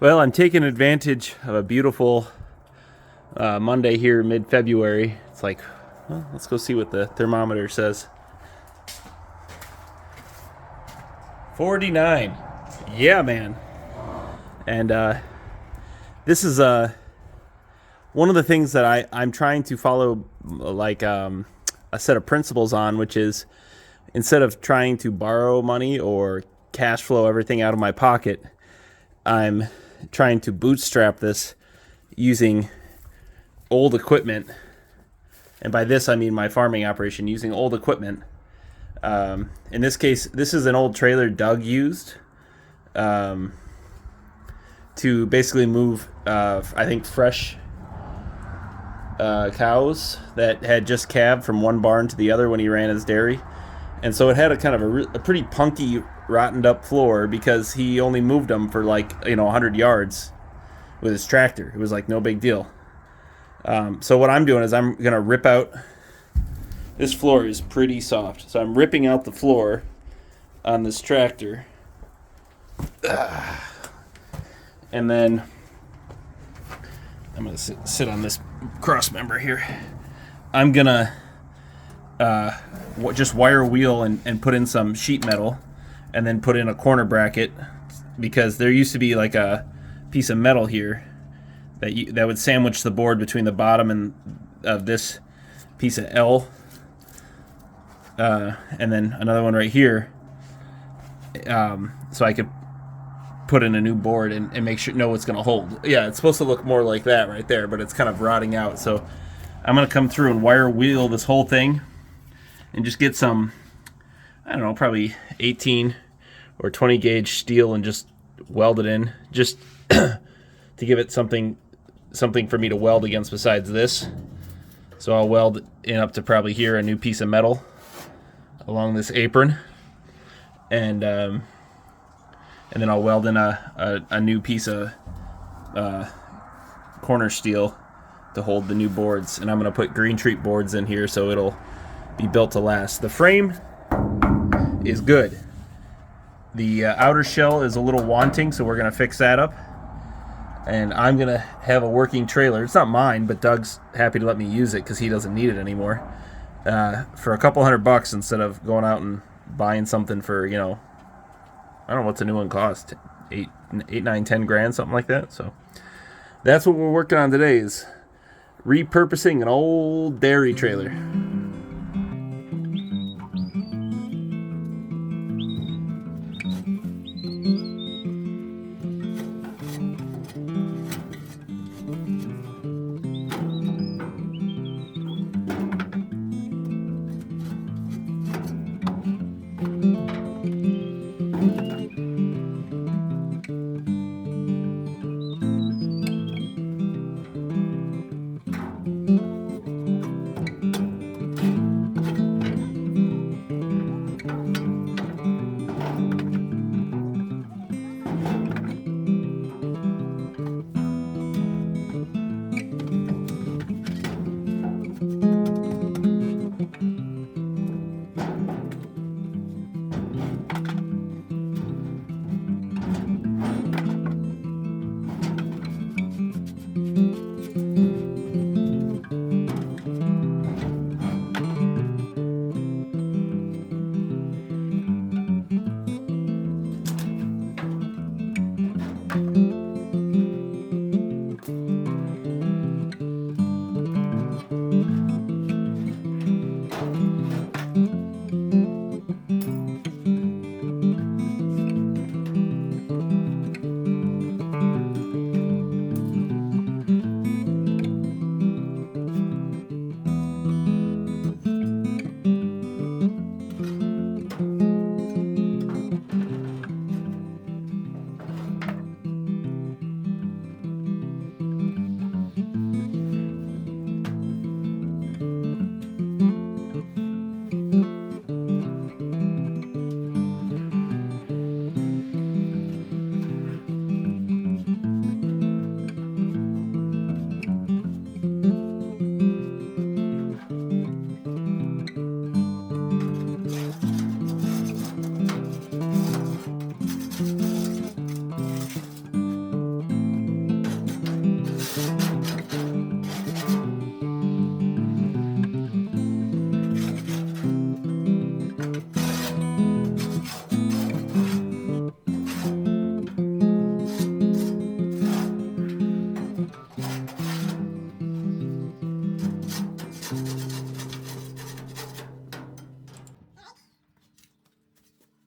Well, I'm taking advantage of a beautiful Monday here, mid-February. It's like, well, let's go see what the thermometer says. 49. Yeah, man. And this is one of the things that I'm trying to follow, like a set of principles on, which is instead of trying to borrow money or cash flow everything out of my pocket, I'm trying to bootstrap this using old equipment. And by this, I mean my farming operation, using old equipment. In this case, this is an old trailer Doug used to basically move, I think, fresh cows that had just calved from one barn to the other when he ran his dairy. And so it had a kind of a pretty punky, rotted up floor because he only moved them for 100 yards with his tractor. It was like no big deal. So what I'm doing is I'm going to rip out. This floor is pretty soft. So I'm ripping out the floor on this tractor. And then I'm going to sit on this cross member here. I'm going to just wire wheel and put in some sheet metal and then put in a corner bracket, because there used to be like a piece of metal here that would sandwich the board between the bottom and of this piece of L, and then another one right here, so I could put in a new board and make sure know it's going to hold. Yeah, it's supposed to look more like that right there, but it's kind of rotting out. So I'm going to come through and wire wheel this whole thing and just get some, I don't know, probably 18 or 20 gauge steel and just weld it in, just to give it something for me to weld against besides this. So I'll weld in up to probably here a new piece of metal along this apron, and then I'll weld in a new piece of corner steel to hold the new boards. And I'm going to put green treat boards in here so it'll be built to last. The frame is good. The outer shell is a little wanting, so we're going to fix that up. And I'm going to have a working trailer. It's not mine, but Doug's happy to let me use it because he doesn't need it anymore. For a couple $100 instead of going out and buying something for, I don't know what's a new one cost, 8, 9, 10 grand, something like that. So that's what we're working on today, is repurposing an old dairy trailer.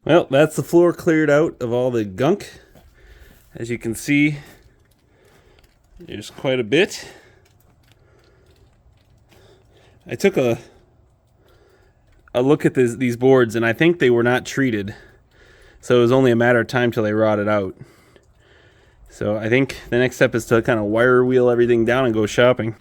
Well, that's the floor cleared out of all the gunk. As you can see, there's quite a bit. I took a look at these boards, and I think they were not treated. So it was only a matter of time till they rotted out. So I think the next step is to kind of wire wheel everything down and go shopping.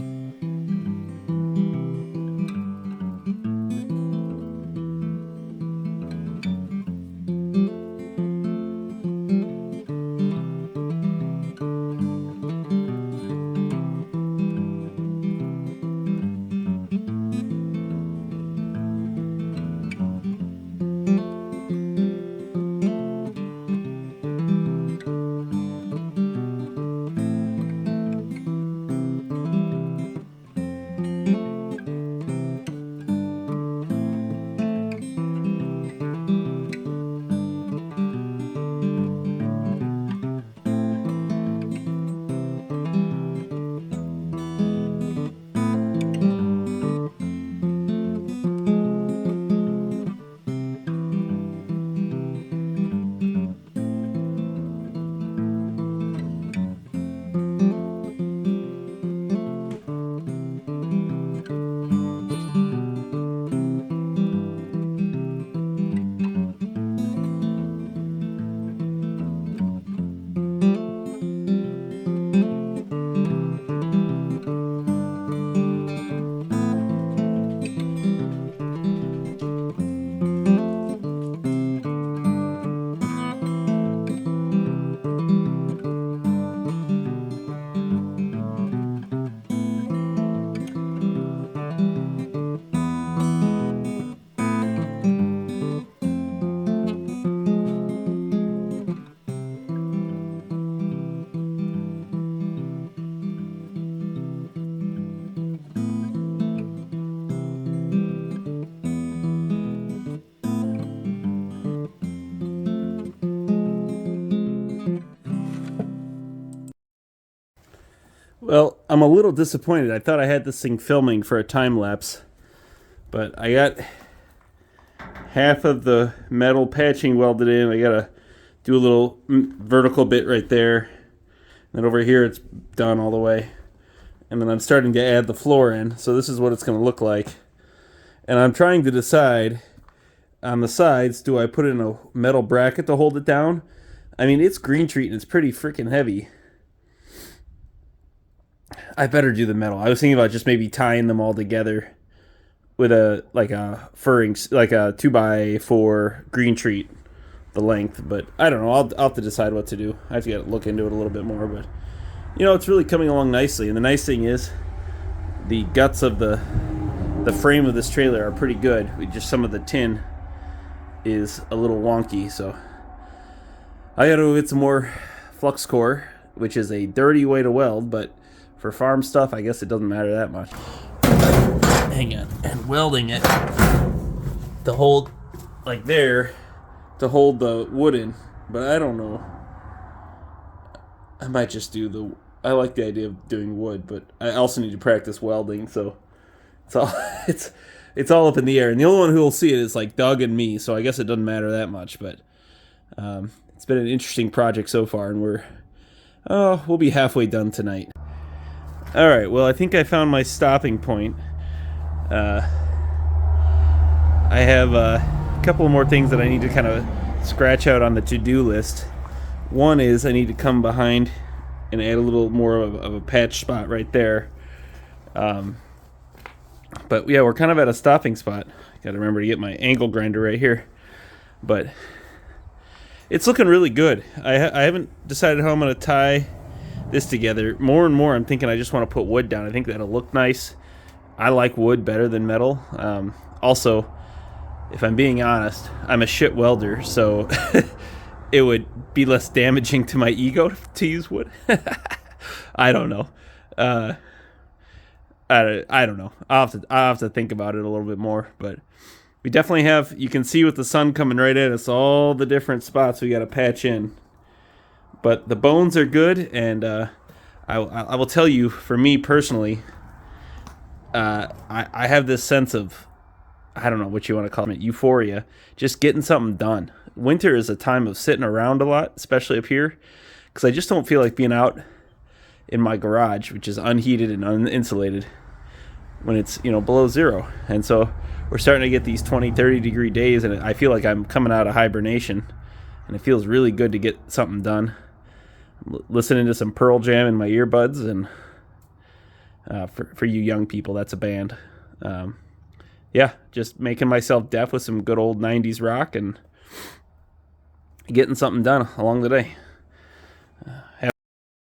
Well, I'm a little disappointed. I thought I had this thing filming for a time lapse, but I got half of the metal patching welded in. I gotta do a little vertical bit right there. And then over here it's done all the way. And then I'm starting to add the floor in. So this is what it's gonna look like. And I'm trying to decide on the sides, do I put in a metal bracket to hold it down? I mean, it's green treat and it's pretty freaking heavy. I better do the metal. I was thinking about just maybe tying them all together with a furring, like a 2x4 green treat, the length. But I don't know. I'll have to decide what to do. I have to look into it a little bit more. But you know, it's really coming along nicely. And the nice thing is, the guts of the frame of this trailer are pretty good. Just some of the tin is a little wonky, so I got to get some more flux core, which is a dirty way to weld, but for farm stuff, I guess it doesn't matter that much. Hang on. And welding it to hold, like there, to hold the wood in. But I don't know. I might just do the... I like the idea of doing wood, but I also need to practice welding, so it's all it's all up in the air. And the only one who will see it is like Doug and me, so I guess it doesn't matter that much. But it's been an interesting project so far, and we'll be halfway done tonight. All right, well, I think I found my stopping point. I have a couple more things that I need to kind of scratch out on the to-do list. One is I need to come behind and add a little more of a patch spot right there. But yeah, we're kind of at a stopping spot. Got to remember to get my angle grinder right here. But it's looking really good. I haven't decided how I'm going to tie this together. More and more I'm thinking I just want to put wood down. I think that'll look nice. I like wood better than metal. Also, if I'm being honest, I'm a shit welder, so it would be less damaging to my ego to use wood. I don't know. I don't know. I'll have to think about it a little bit more, but we definitely have, you can see with the sun coming right at us, all the different spots we got to patch in. But the bones are good, and I will tell you, for me personally, I have this sense of, I don't know what you want to call it, euphoria, just getting something done. winter is a time of sitting around a lot, especially up here, because I just don't feel like being out in my garage, which is unheated and uninsulated, when it's, you know, below zero. And so we're starting to get these 20, 30 degree days, and I feel like I'm coming out of hibernation, and it feels really good to get something done. I'm listening to some Pearl Jam in my earbuds, and for you young people, that's a band. Yeah, just making myself deaf with some good old 90s rock and getting something done along the day.